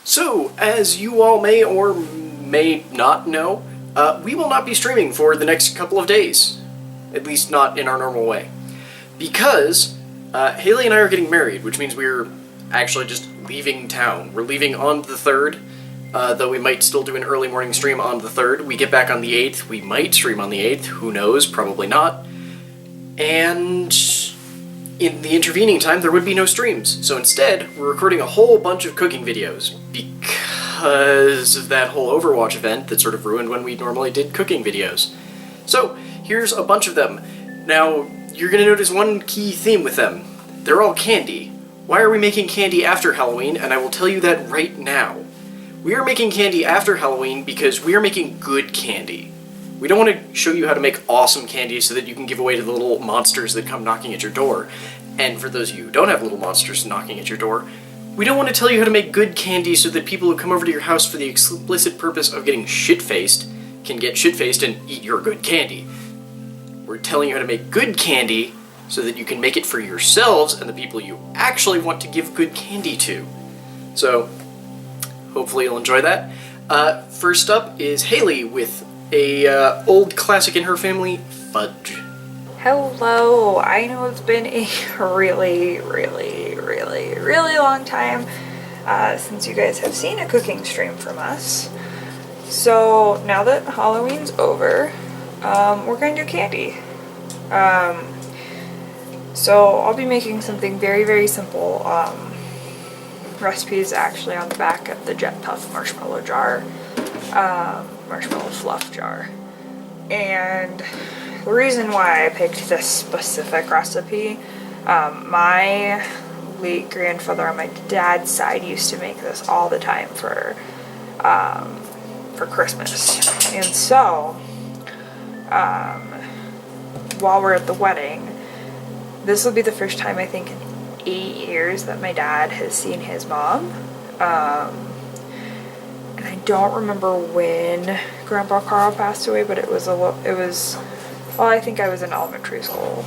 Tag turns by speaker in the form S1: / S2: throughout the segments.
S1: So, as you all may or may not know, we will not be streaming for the next couple of days. At least not in our normal way. Because Hailey and I are getting married, which means we're actually just leaving town. We're leaving on the 3rd, though we might still do an early morning stream on the 3rd. We get back on the 8th. We might stream on the 8th. Who knows? Probably not. And in the intervening time, there would be no streams. So instead, we're recording a whole bunch of cooking videos because of that whole Overwatch event that sort of ruined when we normally did cooking videos. So here's a bunch of them. Now, you're going to notice one key theme with them. They're all candy. Why are we making candy after Halloween? And I will tell you that right now. We are making candy after Halloween because we are making good candy. We don't want to show you how to make awesome candy so that you can give away to the little monsters that come knocking at your door. And for those of you who don't have little monsters knocking at your door, we don't want to tell you how to make good candy so that people who come over to your house for the explicit purpose of getting shit-faced can get shit-faced and eat your good candy. We're telling you how to make good candy so that you can make it for yourselves and the people you actually want to give good candy to. So, hopefully you'll enjoy that. First up is Hailey with a old classic in her family, Fudge.
S2: Hello! I know it's been a really long time since you guys have seen a cooking stream from us. So now that Halloween's over, we're going to do candy. So I'll be making something very simple. Recipes actually on the back of the Jet Puff marshmallow jar, marshmallow fluff jar. And the reason why I picked this specific recipe, my late grandfather on my dad's side used to make this all the time for Christmas. And so, while we're at the wedding, this will be the first time I think in 8 years that my dad has seen his mom. And I don't remember when Grandpa Carl passed away, but well, I think I was in elementary school,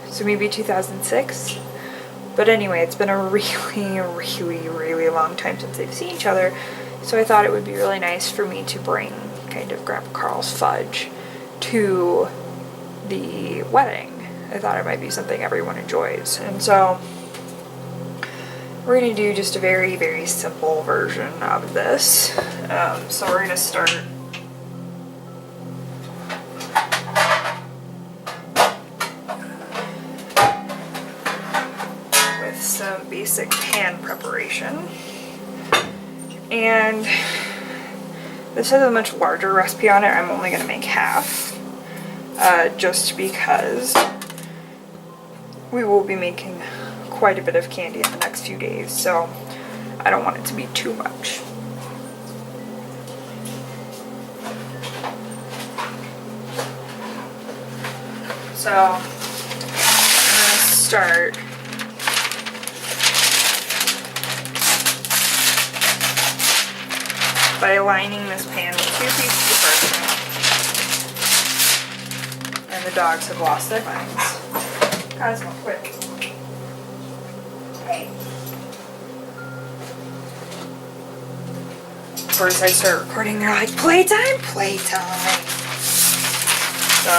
S2: so maybe 2006. But anyway, it's been a really long time since they've seen each other, so I thought it would be really nice for me to bring kind of Grandpa Carl's fudge to the wedding. I thought it might be something everyone enjoys, and so we're going to do just a very simple version of this. So we're going to start with some basic pan preparation. And this has a much larger recipe on it. I'm only going to make half, just because we will be making quite a bit of candy in the next few days, so I don't want it to be too much. So I'm going to start by lining this pan with 2 pieces of parchment. And the dogs have lost their minds. Cosmo, quick. Hey. Of course, I start recording, they're like, playtime? Playtime. So,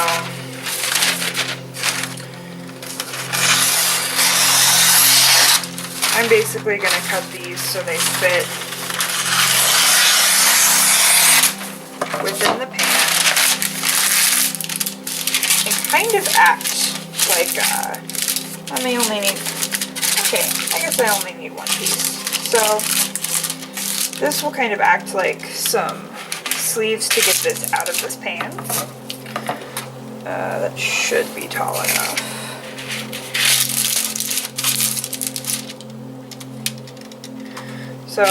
S2: I'm basically going to cut these so they fit within the pan and kind of act like, I may only need, okay, I guess I only need 1 piece. So, this will kind of act like some sleeves to get this out of this pan. That should be tall enough. So,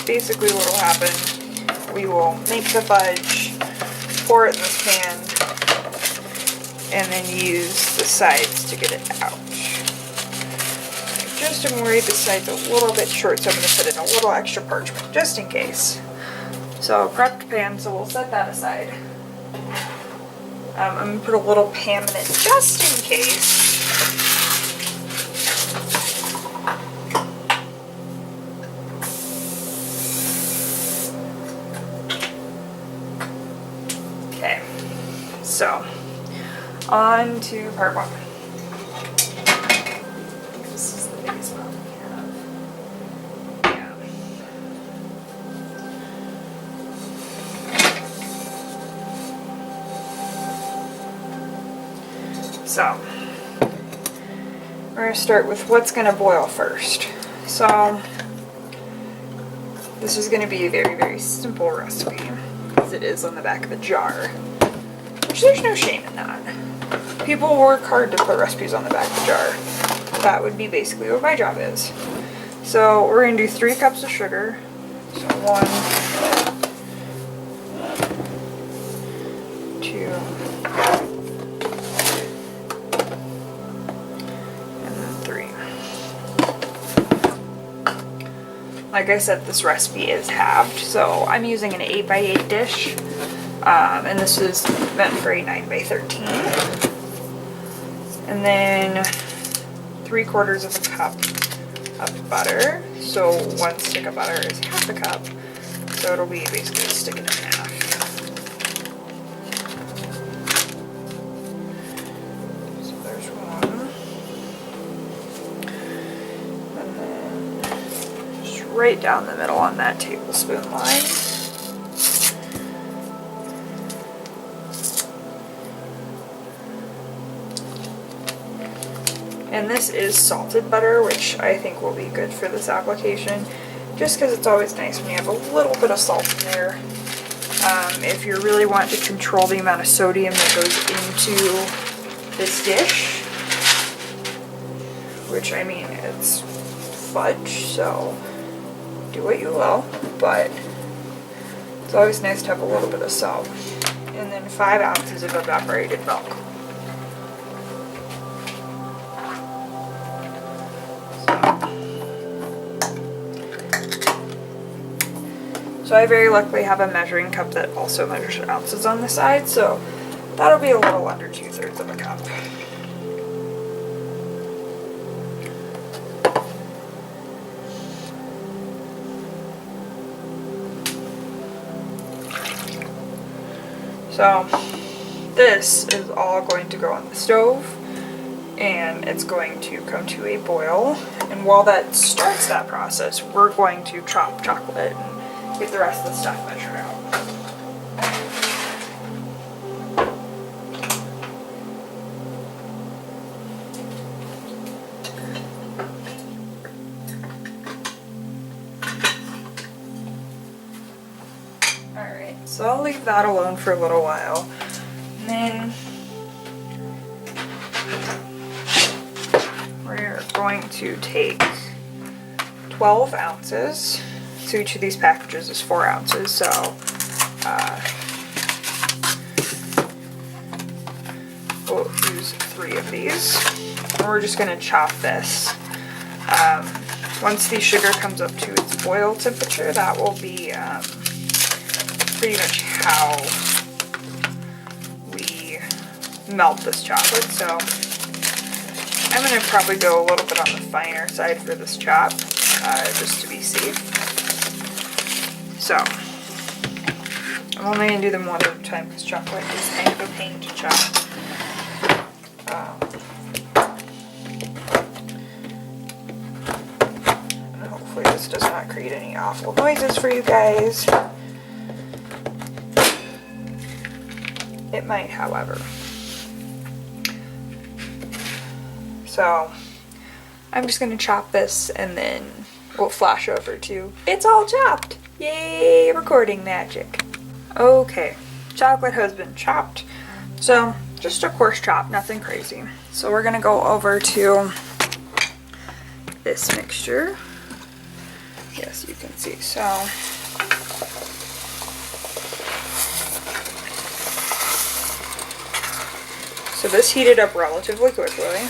S2: basically what will happen, we will make the fudge, pour it in this pan, and then use the sides to get it out. I just am worried the side's a little bit short, so I'm going to put in a little extra parchment, just in case. So, prepped pan, so we'll set that aside. I'm going to put a little pan in it, just in case. So, on to part 1. This is the biggest one we have. Yeah. So, we're going to start with what's going to boil first. So, this is going to be a very, very simple recipe, as it is on the back of the jar. Which there's no shame in that. People work hard to put recipes on the back of the jar. That would be basically what my job is. So we're going to do 3 cups of sugar. So 1, 2, and then 3. Like I said, this recipe is halved, so I'm using an 8x8 dish. And this is meant for a 9x13. And then 3/4 of a cup of butter. So 1 stick of butter is half a cup. So it'll be basically a stick and a half. So there's 1. And then just right down the middle on that tablespoon line. And this is salted butter, which I think will be good for this application, just because it's always nice when you have a little bit of salt in there. If you really want to control the amount of sodium that goes into this dish, which, I mean, it's fudge, so do what you will, but it's always nice to have a little bit of salt. And then 5 ounces of evaporated milk. So I very luckily have a measuring cup that also measures ounces on the side, so that'll be a little under 2/3 of a cup. So this is all going to go on the stove, and it's going to come to a boil. And while that starts that process, we're going to chop chocolate and get the rest of the stuff measured out. Alright, so I'll leave that alone for a little while. And then we're going to take 12 ounces. So each of these packages is 4 ounces, so we'll use 3 of these. And we're just going to chop this. Once the sugar comes up to its boil temperature, that will be pretty much how we melt this chocolate. So I'm going to probably go a little bit on the finer side for this chop, just to be safe. So, I'm only going to do them one at a time because chocolate is kind of a pain to chop. And hopefully this does not create any awful noises for you guys. It might, however. So, I'm just going to chop this and then we'll flash over to it's all chopped. Yay, recording magic. Okay, chocolate has been chopped. So, just a coarse chop, nothing crazy. So we're gonna go over to this mixture. Yes, you can see. So this heated up relatively quickly,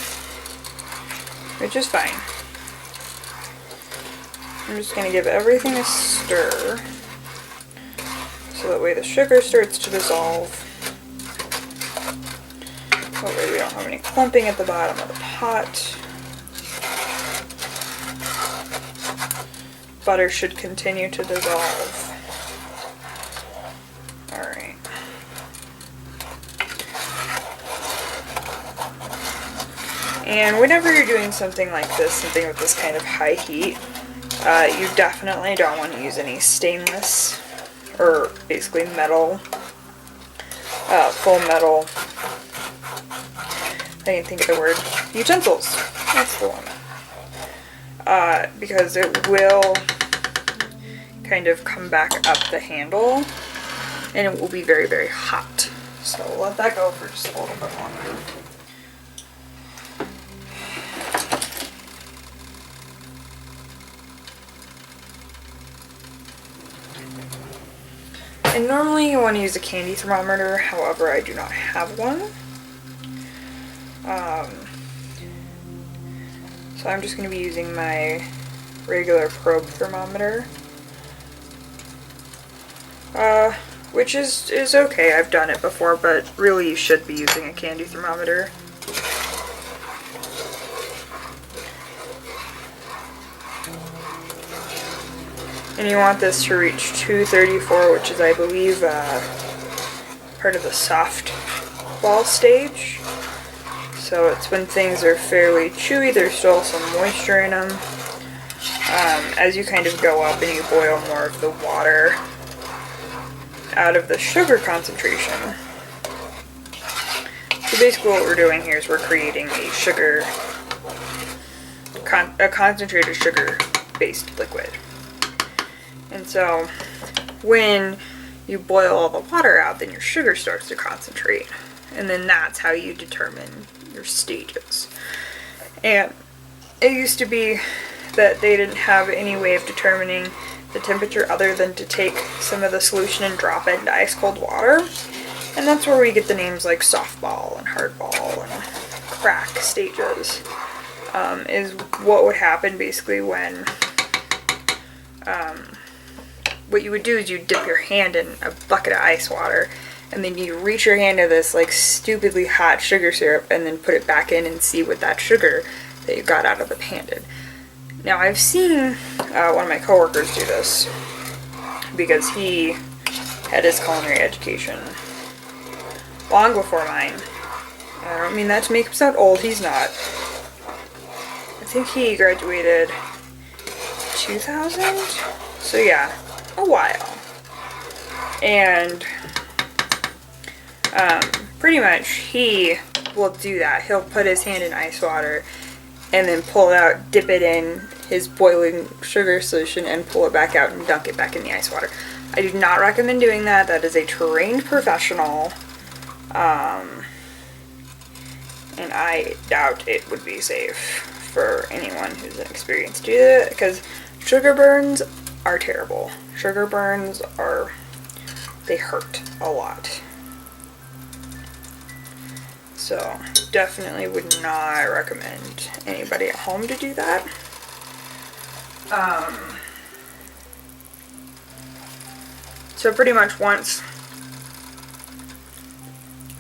S2: which is fine. I'm just going to give everything a stir, so that way the sugar starts to dissolve. That way we don't have any clumping at the bottom of the pot. Butter should continue to dissolve. Alright. And whenever you're doing something like this, something with this kind of high heat, you definitely don't want to use any stainless or basically metal, full metal, I can't think of the word, utensils. That's the one. Because it will kind of come back up the handle and it will be very, very hot. So we'll let that go for just a little bit longer. And normally you want to use a candy thermometer, however I do not have one. So I'm just going to be using my regular probe thermometer. Which is okay, I've done it before, but really you should be using a candy thermometer. And you want this to reach 234, which is, I believe, part of the soft ball stage. So it's when things are fairly chewy, there's still some moisture in them. As you kind of go up and you boil more of the water out of the sugar concentration. So basically what we're doing here is we're creating a sugar, a concentrated sugar-based liquid. And so when you boil all the water out, then your sugar starts to concentrate. And then that's how you determine your stages. And it used to be that they didn't have any way of determining the temperature other than to take some of the solution and drop it into ice cold water. And that's where we get the names like softball and hardball and crack stages. Is what would happen basically when what you would do is you dip your hand in a bucket of ice water and then you reach your hand to this like stupidly hot sugar syrup and then put it back in and see what that sugar that you got out of the pan did. Now I've seen one of my coworkers do this because he had his culinary education long before mine. I don't mean that to make him sound old, he's not. I think he graduated 2000? So yeah, a while. And pretty much he will do that. He'll put his hand in ice water and then pull it out, dip it in his boiling sugar solution and pull it back out and dunk it back in the ice water. I do not recommend doing that. That is a trained professional. And I doubt it would be safe for anyone who's inexperienced to do that because sugar burns are terrible. Sugar burns are, they hurt a lot. So definitely would not recommend anybody at home to do that. So pretty much once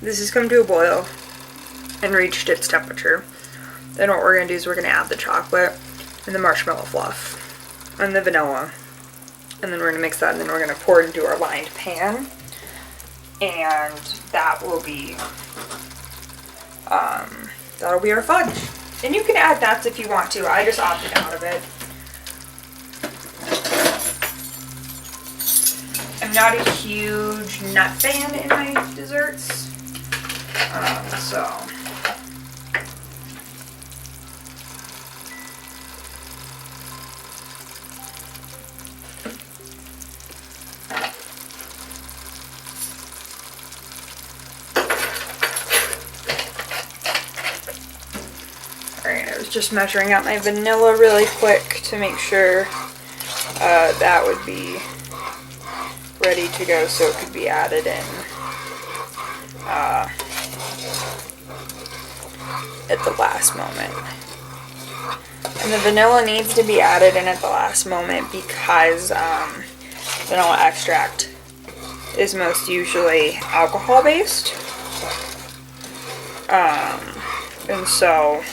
S2: this has come to a boil and reached its temperature, then what we're going to do is we're going to add the chocolate and the marshmallow fluff and the vanilla, and then we're going to mix that and then we're going to pour it into our lined pan, and that will be that'll be our fudge. And you can add nuts if you want to. I just opted out of it. I'm not a huge nut fan in my desserts, so. Alright, I was just measuring out my vanilla really quick to make sure that would be ready to go so it could be added in at the last moment. And the vanilla needs to be added in at the last moment because vanilla extract is most usually alcohol based. And so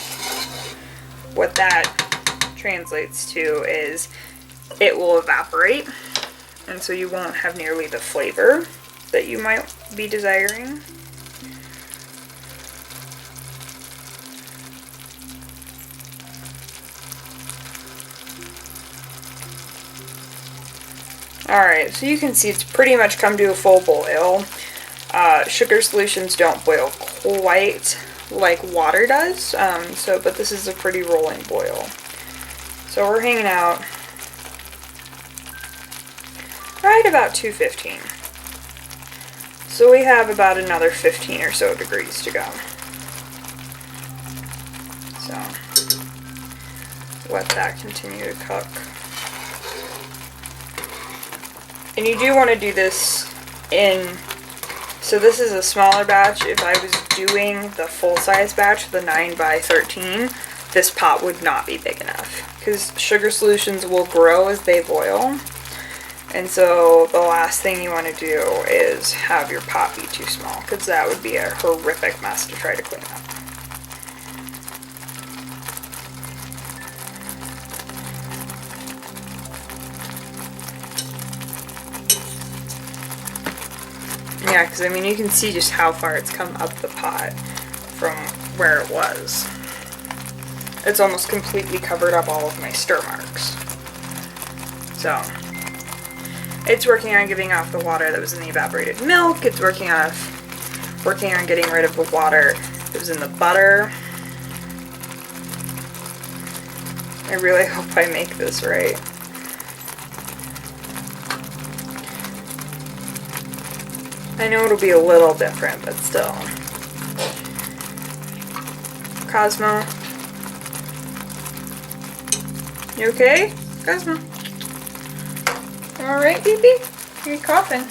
S2: what that translates to is it will evaporate, and so you won't have nearly the flavor that you might be desiring. Alright, so you can see it's pretty much come to a full boil. Sugar solutions don't boil quite like water does, but this is a pretty rolling boil. So we're hanging out right about 215. So we have about another 15 or so degrees to go. So let that continue to cook. And you do want to do this so this is a smaller batch. If I was doing the full-size batch, the 9x13, this pot would not be big enough because sugar solutions will grow as they boil. And so the last thing you want to do is have your pot be too small, because that would be a horrific mess to try to clean up. Yeah, because I mean you can see just how far it's come up the pot from where it was. It's almost completely covered up all of my stir marks. So it's working on giving off the water that was in the evaporated milk. It's working on getting rid of the water that was in the butter. I really hope I make this right. I know it'll be a little different, but still. Cosmo. You okay? Cosmo. Alright, baby? Are you coughing?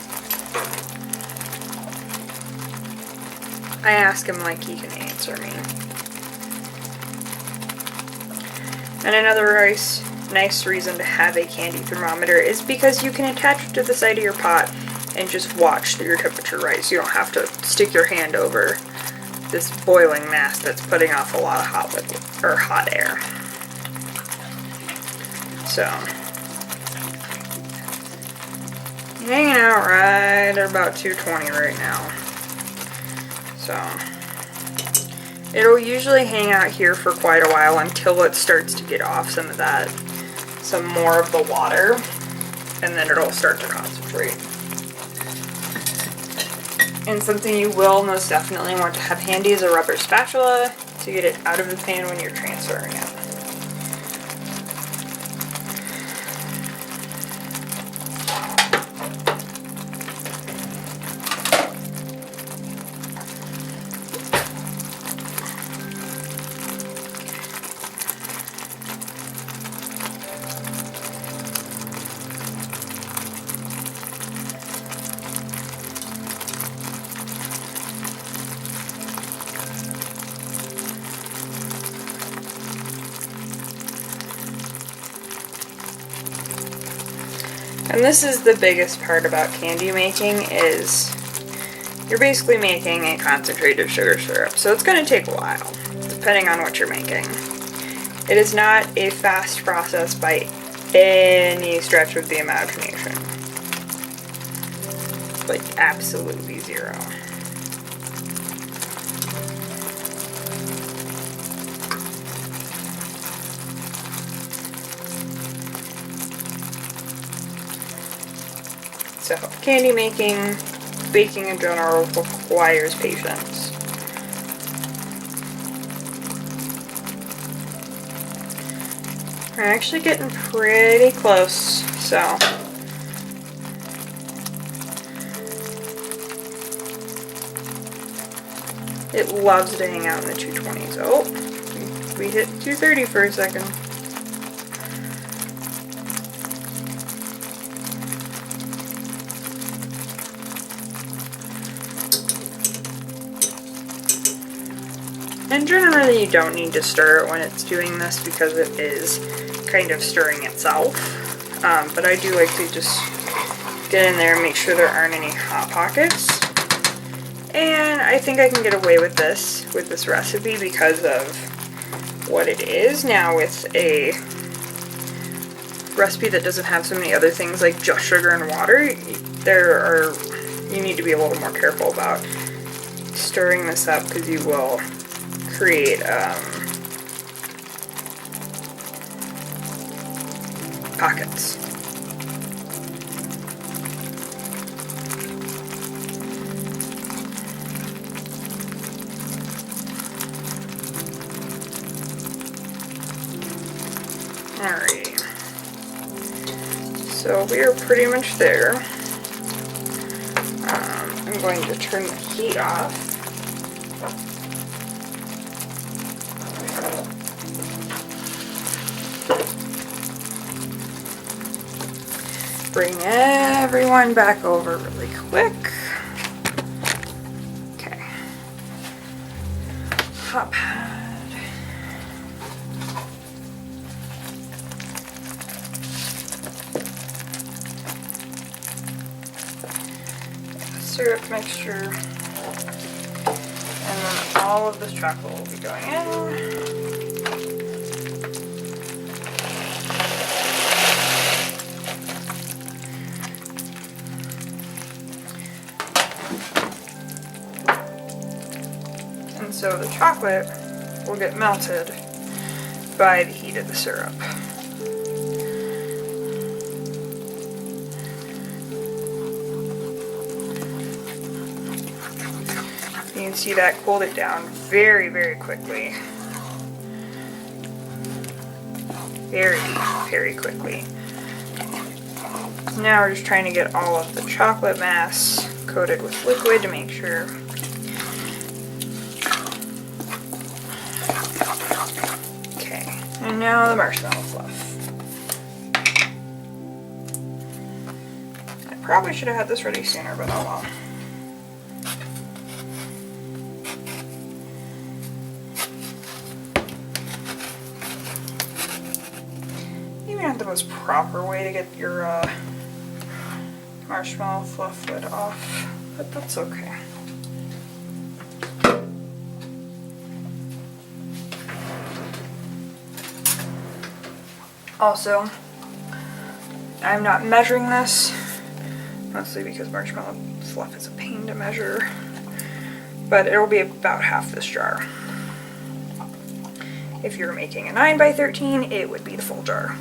S2: I ask him like he can answer me. And another nice reason to have a candy thermometer is because you can attach it to the side of your pot and just watch your temperature rise. You don't have to stick your hand over this boiling mass that's putting off a lot of hot liquid or hot air. So hanging out right at about 220 right now. So it'll usually hang out here for quite a while until it starts to get off some more of the water, and then it'll start to concentrate. And something you will most definitely want to have handy is a rubber spatula to get it out of the pan when you're transferring it. And this is the biggest part about candy making, is you're basically making a concentrated sugar syrup. So it's going to take a while, depending on what you're making. It is not a fast process by any stretch of the imagination. Like, absolutely zero. So, candy making, baking in general, requires patience. We're actually getting pretty close, so. It loves to hang out in the 220s. Oh, we hit 230 for a second. And generally you don't need to stir it when it's doing this because it is kind of stirring itself. But I do like to just get in there and make sure there aren't any hot pockets. And I think I can get away with this recipe because of what it is. Now with a recipe that doesn't have so many other things like just sugar and water, you need to be a little more careful about stirring this up because you will create pockets. So we are pretty much there. I'm going to turn the heat off. Bring everyone back over really quick. Okay. Hot pad. Syrup mixture. And then all of this chocolate will be going in. And so the chocolate will get melted by the heat of the syrup. You can see that cooled it down very, very quickly. Very, very quickly. Now we're just trying to get all of the chocolate mass coated with liquid to make sure. Okay, and now the marshmallow fluff. I probably should have had this ready sooner, but oh well. Maybe not the most proper way to get your marshmallow fluff lid off, but that's okay. Also, I'm not measuring this, mostly because marshmallow fluff is a pain to measure, but it will be about half this jar. If you're making a 9 by 13, it would be the full jar.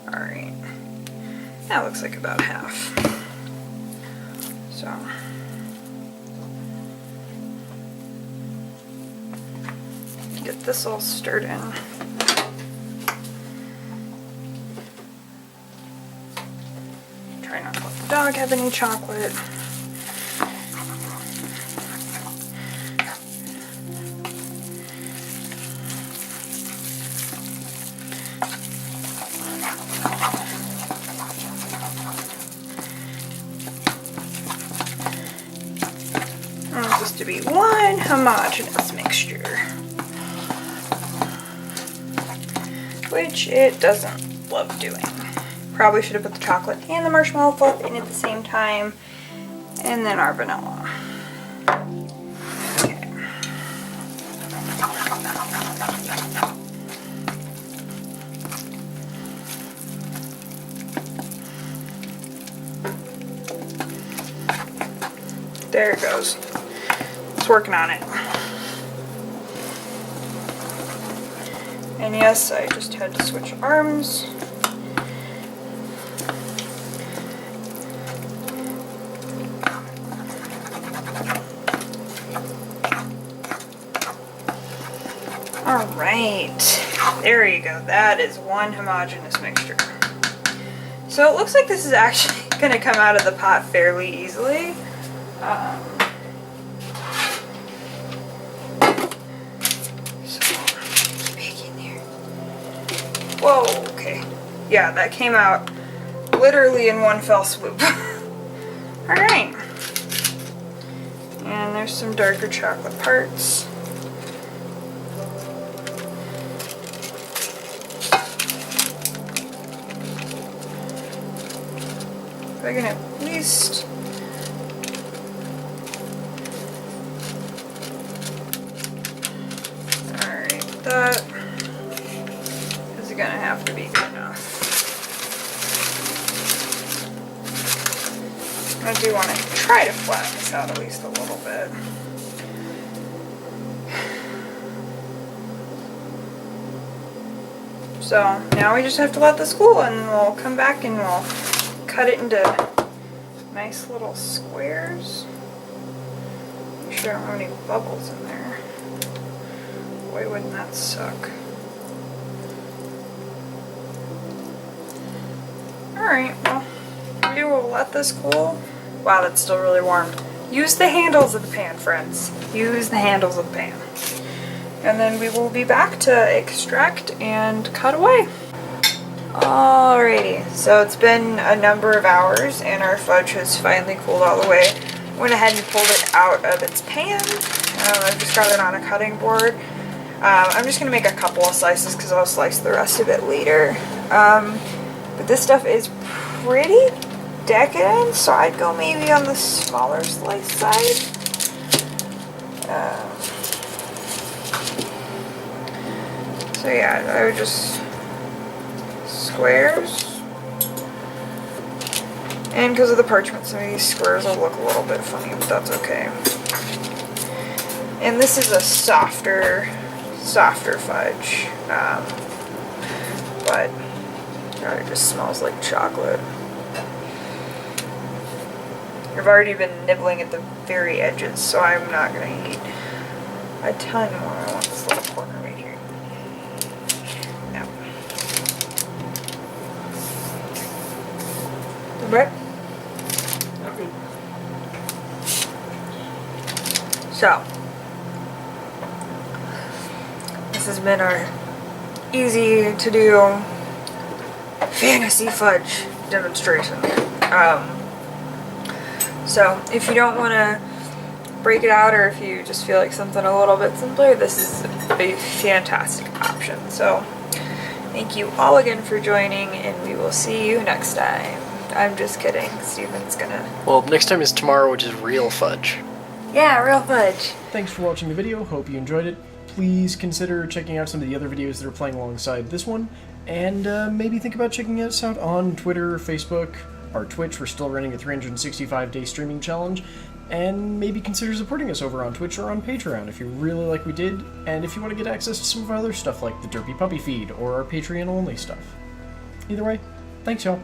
S2: Alright, that looks like about half. So, get this all stirred in. Try not to let the dog have any chocolate. I want this to be one homogeneous mixture, which it doesn't love doing. Probably should have put the chocolate and the marshmallow fluff in at the same time, and then our vanilla. Okay. There it goes. It's working on it. And yes, I just had to switch arms. Alright, there you go. That is one homogeneous mixture. So it looks like this is actually going to come out of the pot fairly easily. So, baking there. Whoa, okay. Yeah, that came out literally in one fell swoop. Alright. And there's some darker chocolate parts. I can at least that is gonna have to be good enough. I do want to try to flatten this out at least a little bit. So now we just have to let this cool, and we'll come back and we'll cut it into nice little squares. Make sure I don't have any bubbles in there. Boy, wouldn't that suck. Alright, well, we will let this cool. Wow, that's still really warm. Use the handles of the pan, friends. Use the handles of the pan. And then we will be back to extract and cut away. Alrighty, so it's been a number of hours and our fudge has finally cooled all the way. Went ahead and pulled it out of its pan. I've just got it on a cutting board. I'm just going to make a couple of slices because I'll slice the rest of it later. But this stuff is pretty decadent, so I'd go maybe on the smaller slice side. So yeah, I would just squares. And because of the parchment, some of these squares will look a little bit funny, but that's okay. And this is a softer fudge. But God, it just smells like chocolate. I've already been nibbling at the very edges, so I'm not going to eat a ton more. I want this little corner right here. No. Okay.
S1: Okay.
S2: So, this has been our easy to do fantasy fudge demonstration. So if you don't want to break it out, or if you just feel like something a little bit simpler, this is a fantastic option. So thank you all again for joining, and we will see you next time. I'm just kidding. Steven's gonna...
S1: Well, next time is tomorrow, which is real fudge.
S2: Yeah, real fudge.
S1: Thanks for watching the video. Hope you enjoyed it. Please consider checking out some of the other videos that are playing alongside this one, and maybe think about checking us out on Twitter, Facebook, our Twitch. We're still running a 365-day streaming challenge, and maybe consider supporting us over on Twitch or on Patreon if you really like what we did, and if you want to get access to some of our other stuff like the Derpy Puppy feed or our Patreon-only stuff. Either way, thanks y'all.